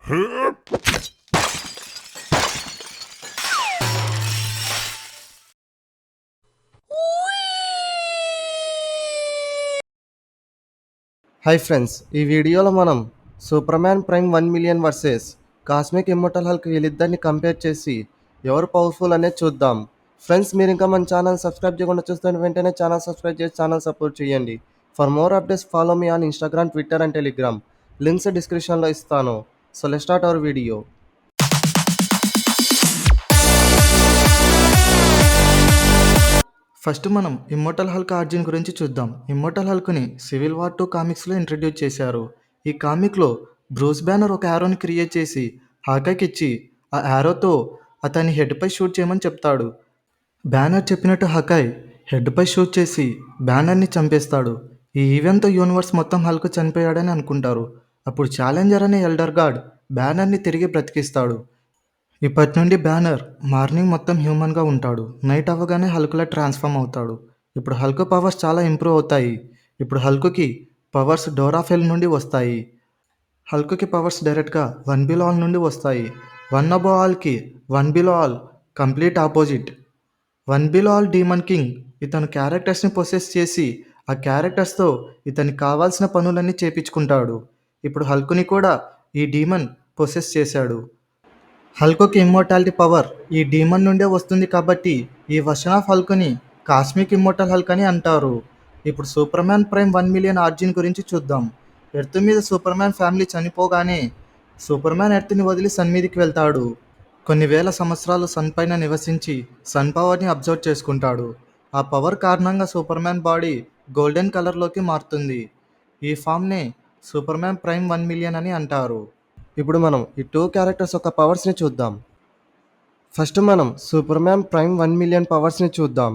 Hi friends, ఈ వీడియోలో మనం Superman Prime 1 million versus cosmic immortal Hulk వీళ్ళిద్దరిని కంపేర్ చేసి ఎవరు పవర్ఫుల్ అనేది చూద్దాం. ఫ్రెండ్స్, మీరు ఇంకా మన ఛానల్ సబ్స్క్రైబ్ చేయకుండా చూస్తున్న వెంటనే ఛానల్ సబ్స్క్రైబ్ చేసి ఛానల్ సపోర్ట్ చేయండి. For more updates follow me on Instagram, Twitter and Telegram. Links డిస్క్రిప్షన్లో ఇస్తాను. So let's start our video. First మనం ఇమ్మోర్టల్ హల్క్ ఆర్జిన్ గురించి చూద్దాం. ఇమ్మోర్టల్ హల్క్ని సివిల్ వార్ 2 కామిక్స్లో ఇంట్రడ్యూస్ చేశారు. ఈ కామిక్లో బ్రూస్ బ్యానర్ ఒక యారోని క్రియేట్ చేసి హాకాయ్కి ఇచ్చి ఆ యారోతో అతని హెడ్పై షూట్ చేయమని చెప్తాడు. బ్యానర్ చెప్పినట్టు హకాయ్ హెడ్పై షూట్ చేసి బ్యానర్ని చంపేస్తాడు. ఈ ఈవెంట్తో యూనివర్స్ మొత్తం హల్క్ చనిపోయాడని అనుకుంటారు. అప్పుడు ఛాలెంజర్ అనే ఎల్డర్ గాడ్ బ్యానర్ని తిరిగి బ్రతికిస్తాడు. ఇప్పటి నుండి బ్యానర్ మార్నింగ్ మొత్తం హ్యూమన్గా ఉంటాడు. నైట్ అవ్వగానే హల్క్లా ట్రాన్స్ఫార్మ్ అవుతాడు. ఇప్పుడు హల్క్ పవర్స్ చాలా ఇంప్రూవ్ అవుతాయి. ఇప్పుడు హల్క్కి పవర్స్ డోరాఫెల్ నుండి వస్తాయి. హల్క్కి పవర్స్ డైరెక్ట్గా వన్ బిలో ఆల్ నుండి వస్తాయి. వన్ అబో ఆల్కి One Below All complete opposite. One Below All demon king ఇతను క్యారెక్టర్స్ని పొసెస్ చేసి ఆ క్యారెక్టర్స్తో ఇతనికి కావాల్సిన పనులన్నీ చేపించుకుంటాడు. ఇప్పుడు హల్క్ని కూడా ఈ డీమన్ పొసెస్ చేశాడు. హల్క్కి ఇమ్మోర్టాలిటీ పవర్ ఈ డీమన్ నుండే వస్తుంది కాబట్టి ఈ వర్షన్ ఆఫ్ హల్క్ని కాస్మిక్ ఇమ్మోర్టల్ హల్క్ అని అంటారు. ఇప్పుడు సూపర్మ్యాన్ ప్రైమ్ 1 మిలియన్ ఆర్జిన్ గురించి చూద్దాం. ఎర్త్ మీద సూపర్మ్యాన్ ఫ్యామిలీ చనిపోగానే సూపర్మ్యాన్ ఎర్త్ని వదిలి సన్ మీదకి వెళ్తాడు. కొన్ని వేల సంవత్సరాలు సన్ పైన నివసించి సన్ పవర్ని అబ్జర్వ్ చేసుకుంటాడు. ఆ పవర్ కారణంగా సూపర్మ్యాన్ బాడీ గోల్డెన్ కలర్లోకి మారుతుంది. ఈ ఫామ్నే సూపర్మ్యాన్ ప్రైమ్ 1 మిలియన్ అని అంటారు. ఇప్పుడు మనం ఈ టూ క్యారెక్టర్స్ యొక్క పవర్స్ని చూద్దాం. ఫస్ట్ మనం సూపర్మ్యాన్ ప్రైమ్ 1 మిలియన్ పవర్స్ని చూద్దాం.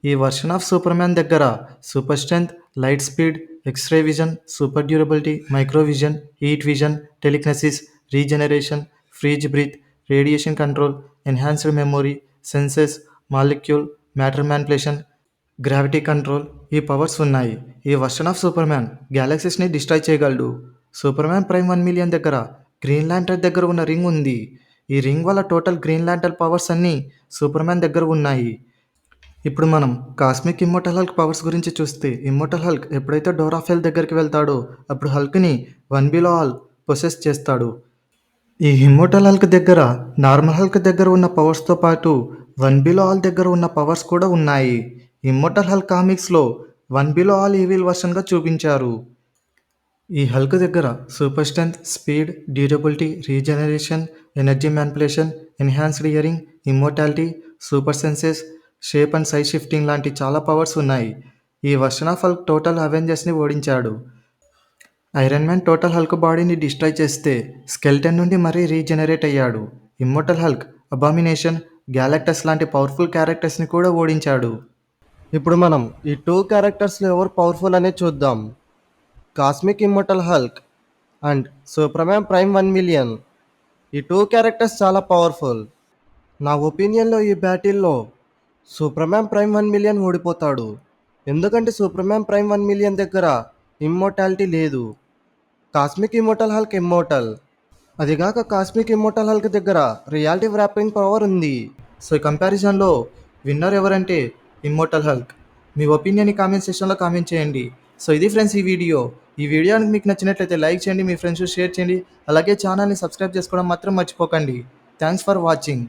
ఈ వర్షన్ ఆఫ్ సూపర్మ్యాన్ దగ్గర super strength, light speed, x-ray vision, super durability, micro vision, heat vision, telekinesis, regeneration, freeze breath, radiation control, enhanced memory, senses, molecule, matter manipulation, gravity control ఈ powers ఉన్నాయి. ఈ version of Superman గ్యాలక్సీస్ని destroy చేయగలడు. Superman Prime 1 million దగ్గర Green Lantern దగ్గర ఉన్న ring ఉంది. ఈ రింగ్ వల్ల టోటల్ గ్రీన్ ల్యాంటర్న్ పవర్స్ అన్నీ సూపర్మ్యాన్ దగ్గర ఉన్నాయి. ఇప్పుడు మనం కాస్మిక్ ఇమ్మోర్టల్ హల్క్ పవర్స్ గురించి చూస్తే, ఇమ్మోర్టల్ హల్క్ ఎప్పుడైతే డోరాఫెల్ దగ్గరికి వెళ్తాడో అప్పుడు హల్క్ని వన్ బిలో ఆల్ పొసెస్ చేస్తాడు. ఈ ఇమ్మోర్టల్ హల్క్ దగ్గర నార్మల్ హల్క్ దగ్గర ఉన్న పవర్స్తో పాటు వన్ బిలో ఆల్ దగ్గర ఉన్న పవర్స్ కూడా ఉన్నాయి. ఇమ్మోర్టల్ హల్క్ కామిక్స్లో వన్ బిలో ఆల్ ఈవిల్ వర్షన్గా చూపించారు. ఈ హల్క్ దగ్గర super strength, speed, durability, regeneration, energy manipulation, enhanced hearing, immortality, super senses, shape and size shifting లాంటి చాలా పవర్స్ ఉన్నాయి. ఈ వర్షన్ ఆఫ్ హల్క్ టోటల్ అవెంజర్స్ని ఓడించాడు. ఐరన్ మ్యాన్ టోటల్ హల్క్ బాడీని డిస్ట్రాయ్ చేస్తే స్కెల్టన్ నుండి మరీ రీజనరేట్ అయ్యాడు. ఇమ్మోర్టల్ హల్క్ అబామినేషన్, గ్యాలక్టస్ లాంటి పవర్ఫుల్ క్యారెక్టర్స్ని కూడా ఓడించాడు. ఇప్పుడు మనం ఈ టూ క్యారెక్టర్స్లో ఎవరు పవర్ఫుల్ అనేది చూద్దాం. Cosmic immortal Hulk and Superman Prime 1 million. ఈ టూ క్యారెక్టర్స్ చాలా పవర్ఫుల్. నా ఒపీనియన్లో ఈ బ్యాటిల్లో సూపర్మ్యాన్ ప్రైమ్ 1 మిలియన్ ఓడిపోతాడు. ఎందుకంటే సూపర్మ్యాన్ ప్రైమ్ 1 మిలియన్ దగ్గర ఇమ్మోర్టాలిటీ లేదు. Cosmic immortal Hulk immortal. అదిగాక కాస్మిక్ ఇమ్మోర్టల్ హల్క్ దగ్గర రియాలిటీ వ్రాపింగ్ పవర్ ఉంది. సో ఈ కంపారిజన్లో విన్నర్ ఎవరంటే ఇమ్మోర్టల్ హల్క్. మీ ఒపీనియన్ కామెంట్ సెక్షన్లో కామెంట్ చేయండి. సో ఇది ఫ్రెండ్స్ ఈ వీడియో. ఈ వీడియోకి మీకు నచ్చినట్లయితే లైక్ చేయండి, మీ ఫ్రెండ్స్ షేర్ చేయండి. అలాగే ఛానల్ని సబ్స్క్రైబ్ చేసుకోవడం మాత్రం మర్చిపోకండి. Thanks for watching.